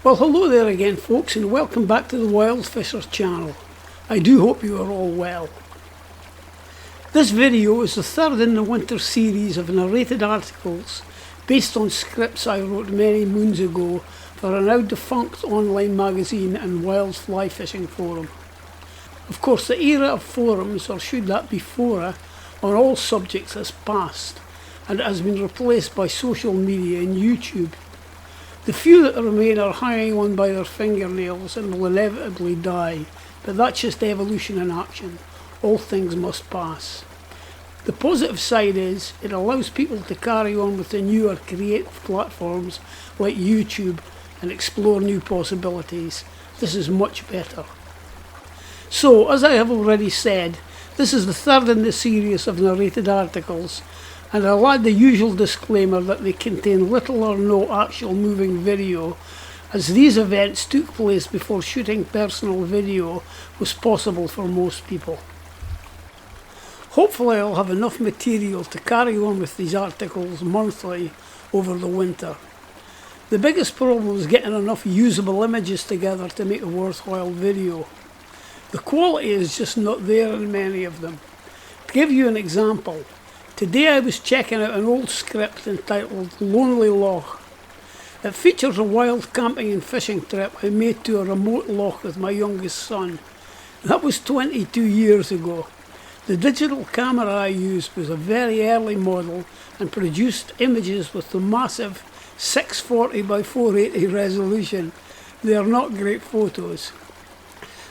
Well, hello there again folks, and welcome back to the Wildfisher channel. I do hope you are all well. This video is the third in the winter series of narrated articles based on scripts I wrote many moons ago for a now defunct online magazine and wild fly fishing forum. Of course, the era of forums, or should that be fora, on all subjects has passed, and it has been replaced by social media and YouTube. The few that remain are hanging on by their fingernails and will inevitably die, but that's just evolution in action. All things must pass. The positive side is it allows people to carry on with the newer creative platforms like YouTube and explore new possibilities. This is much better. So, as I have already said, this is the third in the series of narrated articles, and I'll add the usual disclaimer that they contain little or no actual moving video, as these events took place before shooting personal video was possible for most people. Hopefully I'll have enough material to carry on with these articles monthly over the winter. The biggest problem is getting enough usable images together to make a worthwhile video. The quality is just not there in many of them. To give you an example, today I was checking out an old script entitled Lonely Loch. It features a wild camping and fishing trip I made to a remote loch with my youngest son. That was 22 years ago. The digital camera I used was a very early model and produced images with the massive 640 by 480 resolution. They are not great photos.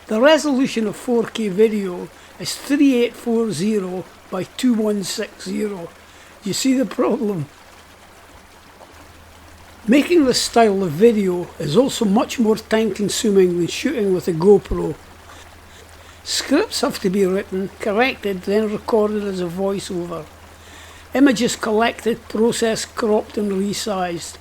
The resolution of 4K video is 3840 by 2160. You see the problem? Making this style of video is also much more time consuming than shooting with a GoPro. Scripts have to be written, corrected, then recorded as a voiceover. Images collected, processed, cropped and resized.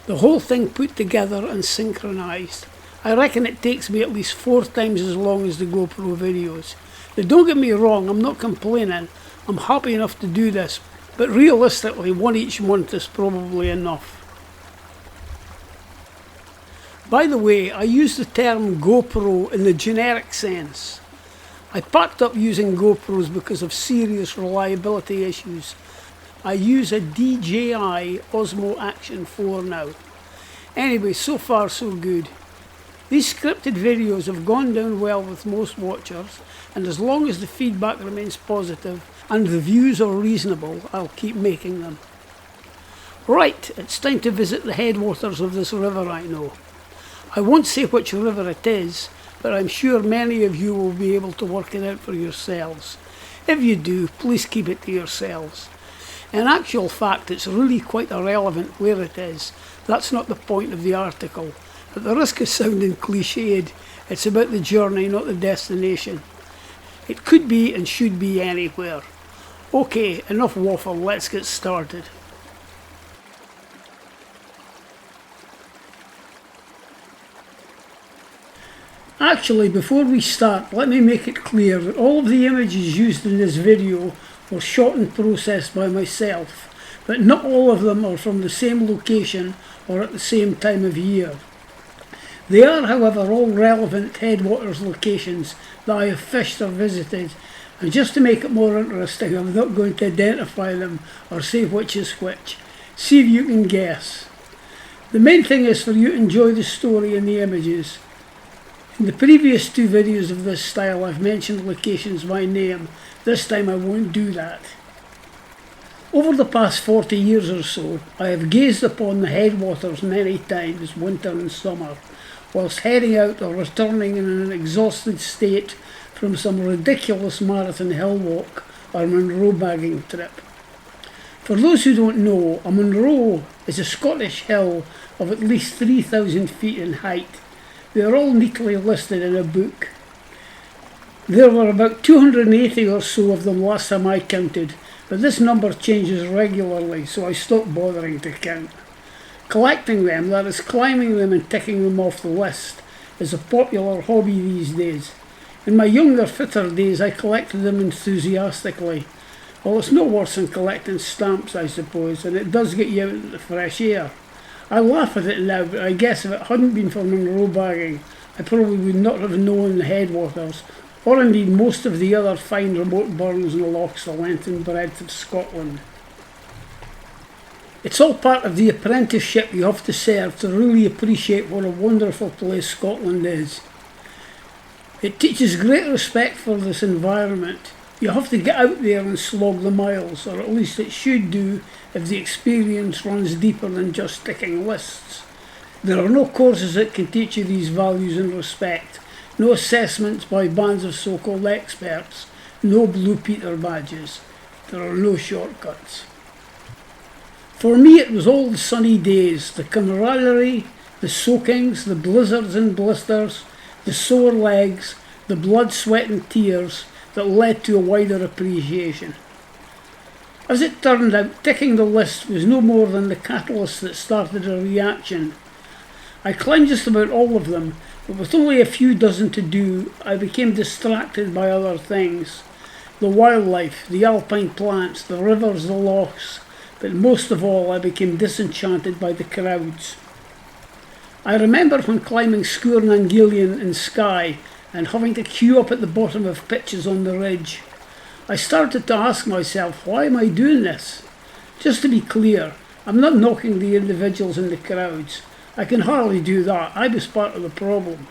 The whole thing put together and synchronized. I reckon it takes me at least 4 times as long as the GoPro videos. Now don't get me wrong, I'm not complaining. I'm happy enough to do this, but realistically one each month is probably enough. By the way, I use the term GoPro in the generic sense. I packed up using GoPros because of serious reliability issues. I use a DJI Osmo Action 4 now. Anyway, so far so good. These scripted videos have gone down well with most watchers, and as long as the feedback remains positive and the views are reasonable, I'll keep making them. Right, it's time to visit the headwaters of this river I know. I won't say which river it is, but I'm sure many of you will be able to work it out for yourselves. If you do, please keep it to yourselves. In actual fact, it's really quite irrelevant where it is. That's not the point of the article. At the risk of sounding cliched, it's about the journey, not the destination. It could be and should be anywhere. Okay, enough waffle, let's get started. Actually, before we start, let me make it clear that all of the images used in this video were shot and processed by myself, but not all of them are from the same location or at the same time of year. They are, however, all relevant headwaters locations that I have fished or visited, and just to make it more interesting, I'm not going to identify them or say which is which. See if you can guess. The main thing is for you to enjoy the story and the images. In the previous 2 videos of this style I've mentioned locations by name. This time I won't do that. Over the past 40 years or so, I have gazed upon the headwaters many times, winter and summer, whilst heading out or returning in an exhausted state from some ridiculous marathon hill walk or Munro bagging trip. For those who don't know, a Munro is a Scottish hill of at least 3,000 feet in height. They are all neatly listed in a book. There were about 280 or so of them last time I counted, but this number changes regularly, so I stopped bothering to count. Collecting them, that is climbing them and ticking them off the list, is a popular hobby these days. In my younger, fitter days I collected them enthusiastically. Well, it's no worse than collecting stamps, I suppose, and it does get you out into the fresh air. I laugh at it now, but I guess if it hadn't been for Monroe bagging, I probably would not have known the Headwaters, or indeed most of the other fine remote burns and lochs the length and breadth of Scotland. It's all part of the apprenticeship you have to serve to really appreciate what a wonderful place Scotland is. It teaches great respect for this environment. You have to get out there and slog the miles, or at least it should do if the experience runs deeper than just ticking lists. There are no courses that can teach you these values and respect, no assessments by bands of so-called experts, no Blue Peter badges. There are no shortcuts. For me it was all the sunny days, the camaraderie, the soakings, the blizzards and blisters, the sore legs, the blood, sweat and tears that led to a wider appreciation. As it turned out, ticking the list was no more than the catalyst that started a reaction. I climbed just about all of them, but with only a few dozen to do, I became distracted by other things. The wildlife, the alpine plants, the rivers, the lochs, but most of all I became disenchanted by the crowds. I remember when climbing Sgurr nan Gillian in Skye and having to queue up at the bottom of pitches on the ridge. I started to ask myself, why am I doing this? Just to be clear, I'm not knocking the individuals in the crowds. I can hardly do that. I was part of the problem.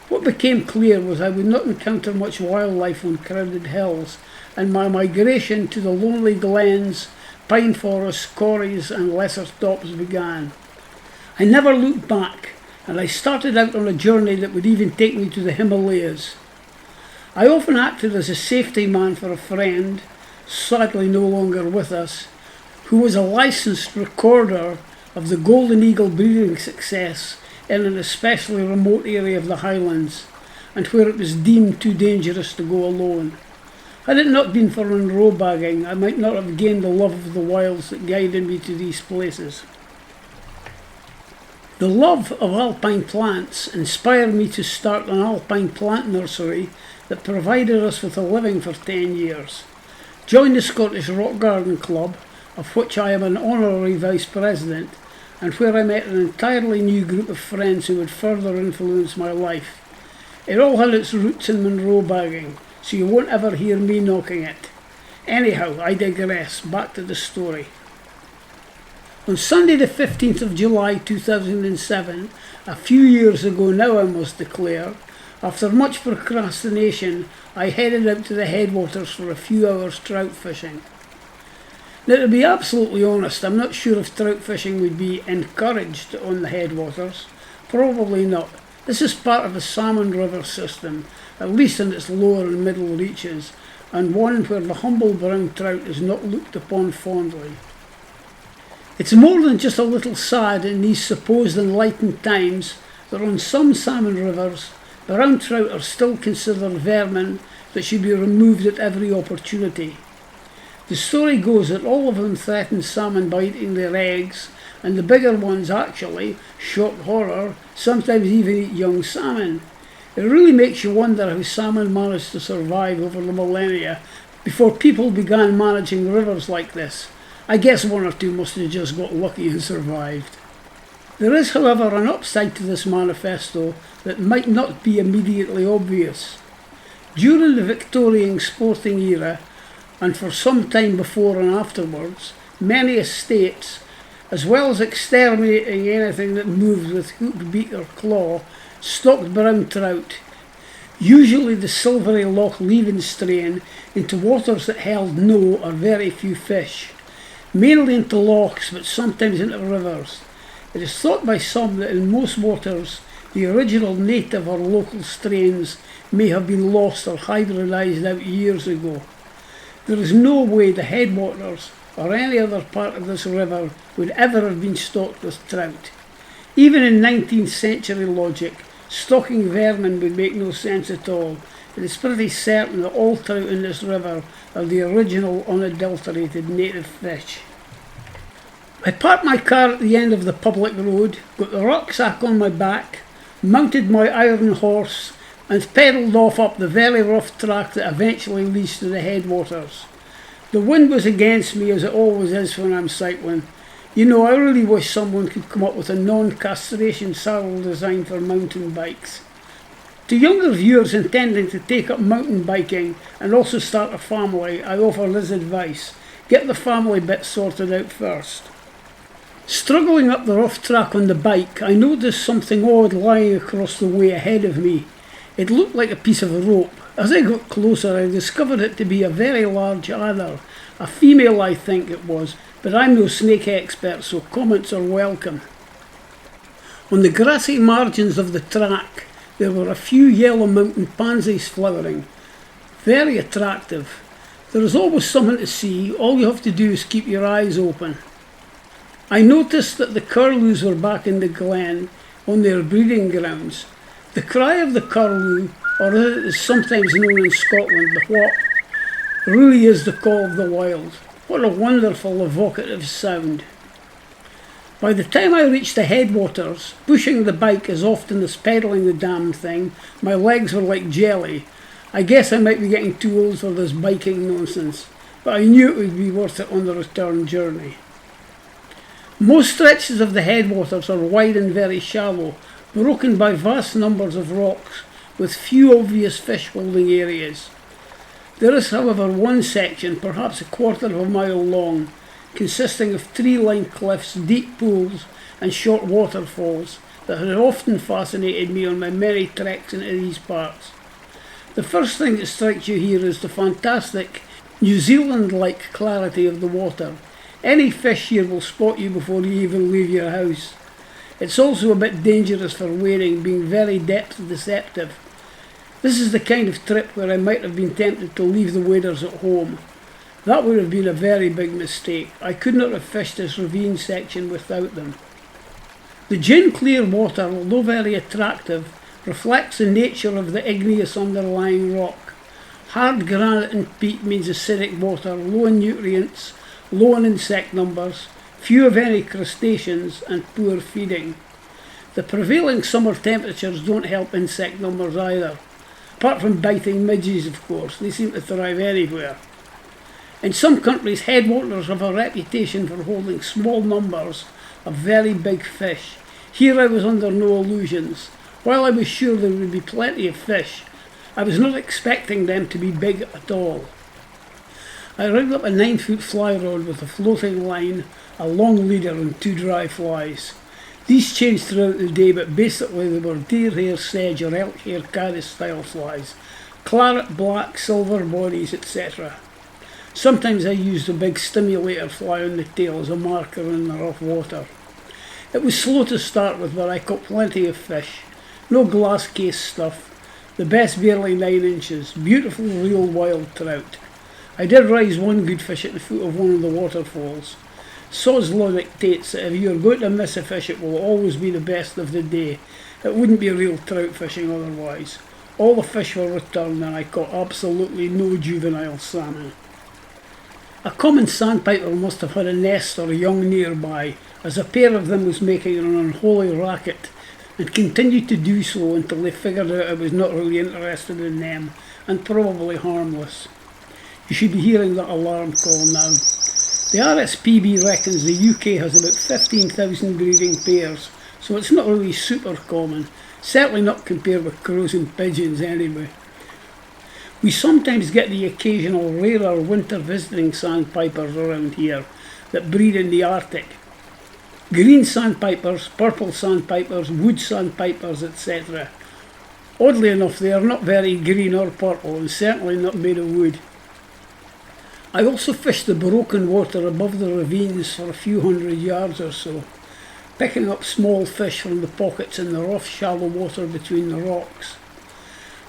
What became clear was I would not encounter much wildlife on crowded hills, and my migration to the lonely glens, pine forests, corries and lesser tops began. I never looked back, and I started out on a journey that would even take me to the Himalayas. I often acted as a safety man for a friend, sadly no longer with us, who was a licensed recorder of the golden eagle breeding success in an especially remote area of the Highlands, and where it was deemed too dangerous to go alone. Had it not been for Monroe bagging, I might not have gained the love of the wilds that guided me to these places. The love of alpine plants inspired me to start an alpine plant nursery that provided us with a living for 10 years. Joined the Scottish Rock Garden Club, of which I am an honorary vice president, and where I met an entirely new group of friends who would further influence my life. It all had its roots in Monroe bagging, so you won't ever hear me knocking it. Anyhow, I digress. Back to the story. On Sunday the 15th of July 2007, a few years ago now I must declare, after much procrastination I headed out to the Headwaters for a few hours trout fishing. Now to be absolutely honest, I'm not sure if trout fishing would be encouraged on the Headwaters. Probably not. This is part of a salmon river system, at least in its lower and middle reaches, and one where the humble brown trout is not looked upon fondly. It's more than just a little sad in these supposed enlightened times that on some salmon rivers, brown trout are still considered vermin that should be removed at every opportunity. The story goes that all of them threaten salmon by eating their eggs, and the bigger ones actually, shock horror, sometimes even eat young salmon. It really makes you wonder how salmon managed to survive over the millennia before people began managing rivers like this. I guess one or two must have just got lucky and survived. There is, however, an upside to this manifesto that might not be immediately obvious. During the Victorian sporting era, and for some time before and afterwards, many estates, as well as exterminating anything that moved with hook, beak or claw, stocked brown trout, usually the silvery Loch Leven strain, into waters that held no or very few fish, mainly into lochs but sometimes into rivers. It is thought by some that in most waters the original native or local strains may have been lost or hybridised out years ago. There is no way the Headwaters or any other part of this river would ever have been stocked with trout. Even in 19th century logic, stocking vermin would make no sense at all. It is pretty certain that all trout in this river are the original unadulterated native fish. I parked my car at the end of the public road, got the rucksack on my back, mounted my iron horse and pedalled off up the very rough track that eventually leads to the Headwaters. The wind was against me as it always is when I'm cycling. You know, I really wish someone could come up with a non-castration saddle design for mountain bikes. To younger viewers intending to take up mountain biking and also start a family, I offer this advice: get the family bit sorted out first. Struggling up the rough track on the bike, I noticed something odd lying across the way ahead of me. It looked like a piece of rope. As I got closer, I discovered it to be a very large adder. A female, I think it was, but I'm no snake expert, so comments are welcome. On the grassy margins of the track, there were a few yellow mountain pansies flowering. Very attractive. There is always something to see. All you have to do is keep your eyes open. I noticed that the curlews were back in the glen on their breeding grounds. The cry of the curlew, or as it is sometimes known in Scotland, the whop, really is the call of the wild. What a wonderful evocative sound. By the time I reached the headwaters, pushing the bike as often as pedalling the damn thing, my legs were like jelly. I guess I might be getting too old for this biking nonsense, but I knew it would be worth it on the return journey. Most stretches of the headwaters are wide and very shallow, broken by vast numbers of rocks, with few obvious fish holding areas. There is, however, one section, perhaps a quarter of a mile long, consisting of tree-lined cliffs, deep pools and short waterfalls that had often fascinated me on my many treks into these parts. The first thing that strikes you here is the fantastic New Zealand-like clarity of the water. Any fish here will spot you before you even leave your house. It's also a bit dangerous for wading, being very depth deceptive. This is the kind of trip where I might have been tempted to leave the waders at home. That would have been a very big mistake. I could not have fished this ravine section without them. The gin clear water, although very attractive, reflects the nature of the igneous underlying rock. Hard granite and peat means acidic water, low in nutrients, low in insect numbers, few of any crustaceans and poor feeding. The prevailing summer temperatures don't help insect numbers either. Apart from biting midges, of course, they seem to thrive anywhere. In some countries, headwaters have a reputation for holding small numbers of very big fish. Here I was under no illusions. While I was sure there would be plenty of fish, I was not expecting them to be big at all. I rigged up a 9-foot fly rod with a floating line, a long leader and 2 dry flies. These changed throughout the day, but basically they were deer hair, sedge or elk hair caddis style flies, claret, black, silver bodies, etc. Sometimes I used a big stimulator fly on the tail as a marker in the rough water. It was slow to start with, but I caught plenty of fish. No glass case stuff. The best barely 9 inches. Beautiful real wild trout. I did rise one good fish at the foot of one of the waterfalls. Saw's law dictates that if you are going to miss a fish, it will always be the best of the day. It wouldn't be real trout fishing otherwise. All the fish were returned and I caught absolutely no juvenile salmon. A common sandpiper must have had a nest or a young nearby, as a pair of them was making an unholy racket and continued to do so until they figured out I was not really interested in them and probably harmless. You should be hearing that alarm call now. The RSPB reckons the UK has about 15,000 breeding pairs, so it's not really super common, certainly not compared with crows and pigeons anyway. We sometimes get the occasional rarer winter visiting sandpipers around here that breed in the Arctic. Green sandpipers, purple sandpipers, wood sandpipers, etc. Oddly enough, they are not very green or purple and certainly not made of wood. I also fished the broken water above the ravines for a few hundred yards or so, picking up small fish from the pockets in the rough shallow water between the rocks.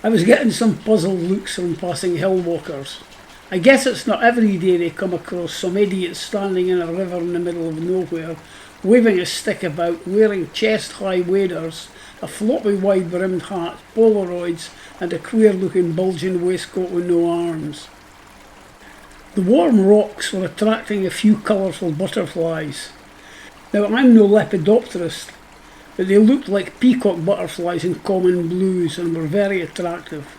I was getting some puzzled looks from passing hill walkers. I guess it's not every day they come across some idiot standing in a river in the middle of nowhere, waving a stick about, wearing chest-high waders, a floppy wide-brimmed hat, Polaroids and a queer-looking bulging waistcoat with no arms. The warm rocks were attracting a few colourful butterflies. Now I'm no lepidopterist, but they looked like peacock butterflies in common blues and were very attractive.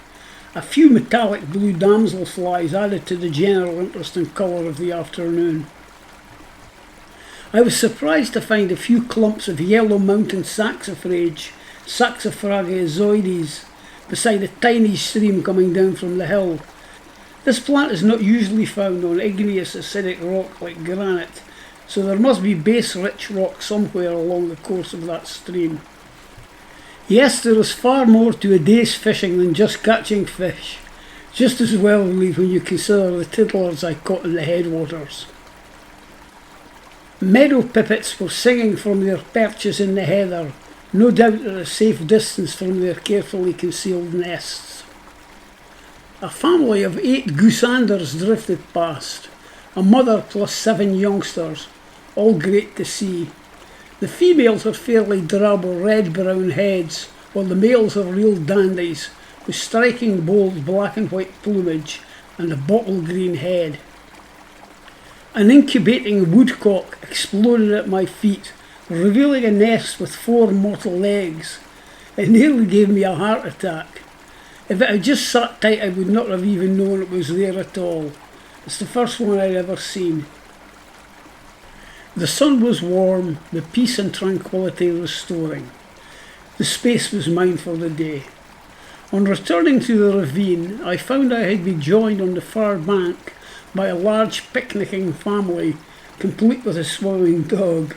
A few metallic blue damselflies added to the general interest and colour of the afternoon. I was surprised to find a few clumps of yellow mountain saxifrage, Saxifragozoides, beside a tiny stream coming down from the hill. This plant is not usually found on igneous acidic rock like granite, so there must be base-rich rock somewhere along the course of that stream. Yes, there is far more to a day's fishing than just catching fish, just as well really when you consider the tiddlers I caught in the headwaters. Meadow pipits were singing from their perches in the heather, no doubt at a safe distance from their carefully concealed nests. A family of 8 goosanders drifted past, a mother plus 7 youngsters, all great to see. The females are fairly drab or red-brown heads, while the males are real dandies, with striking bold black and white plumage and a bottle green head. An incubating woodcock exploded at my feet, revealing a nest with 4 mottled eggs. It nearly gave me a heart attack. If it had just sat tight, I would not have even known it was there at all. It's the first one I'd ever seen. The sun was warm, the peace and tranquility restoring. The space was mine for the day. On returning to the ravine, I found I had been joined on the far bank by a large picnicking family, complete with a swimming dog,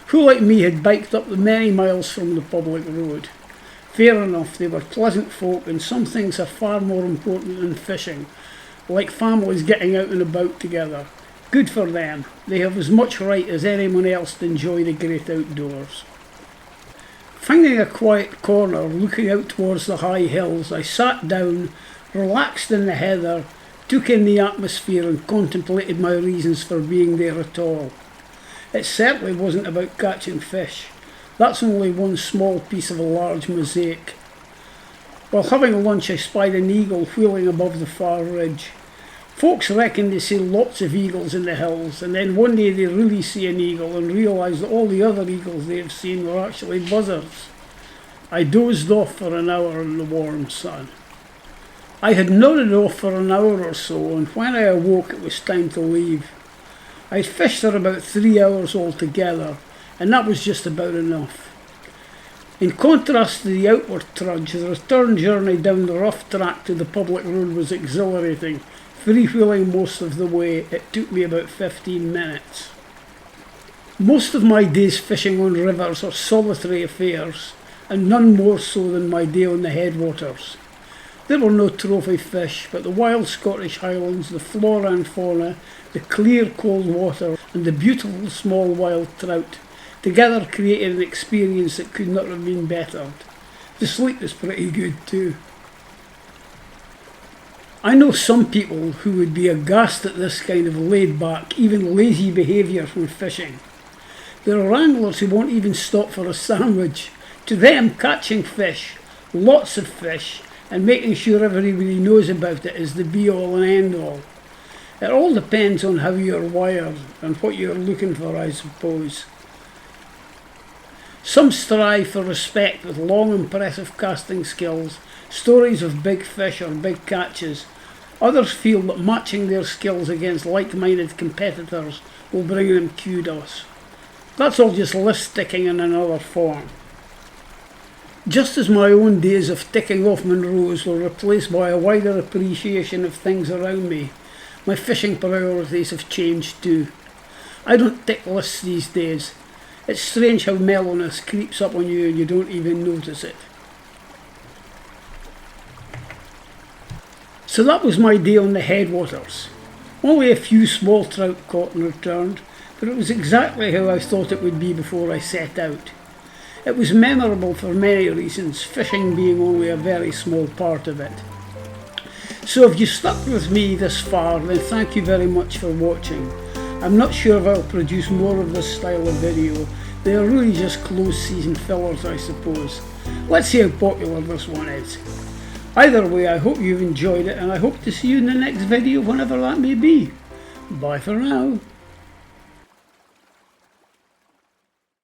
who like me had biked up the many miles from the public road. Fair enough, they were pleasant folk, and some things are far more important than fishing, like families getting out and about together. Good for them. They have as much right as anyone else to enjoy the great outdoors. Finding a quiet corner looking out towards the high hills, I sat down, relaxed in the heather, took in the atmosphere and contemplated my reasons for being there at all. It certainly wasn't about catching fish. That's only one small piece of a large mosaic. While having lunch, I spied an eagle wheeling above the far ridge. Folks reckon they see lots of eagles in the hills, and then one day they really see an eagle and realise that all the other eagles they have seen were actually buzzards. I dozed off for an hour in the warm sun. I had nodded off for an hour or so, and when I awoke it was time to leave. I had fished for about 3 hours altogether, and that was just about enough. In contrast to the outward trudge, the return journey down the rough track to the public road was exhilarating. Freewheeling most of the way, it took me about 15 minutes. Most of my days fishing on rivers are solitary affairs, and none more so than my day on the headwaters. There were no trophy fish, but the wild Scottish Highlands, the flora and fauna, the clear cold water, and the beautiful small wild trout together created an experience that could not have been bettered. The sleep was pretty good too. I know some people who would be aghast at this kind of laid-back, even lazy behaviour when fishing. There are anglers who won't even stop for a sandwich. To them, catching fish, lots of fish, and making sure everybody knows about it is the be-all and end-all. It all depends on how you're wired and what you're looking for, I suppose. Some strive for respect with long impressive casting skills, stories of big fish or big catches. Others feel that matching their skills against like-minded competitors will bring them kudos. That's all just list ticking in another form. Just as my own days of ticking off Monroes were replaced by a wider appreciation of things around me, my fishing priorities have changed too. I don't tick lists these days. It's strange how mellowness creeps up on you and you don't even notice it. So that was my day on the headwaters. Only a few small trout caught and returned, but it was exactly how I thought it would be before I set out. It was memorable for many reasons, fishing being only a very small part of it. So if you stuck with me this far, then thank you very much for watching. I'm not sure if I'll produce more of this style of video. They are really just closed season fillers, I suppose. Let's see how popular this one is. Either way, I hope you've enjoyed it, and I hope to see you in the next video whenever that may be. Bye for now.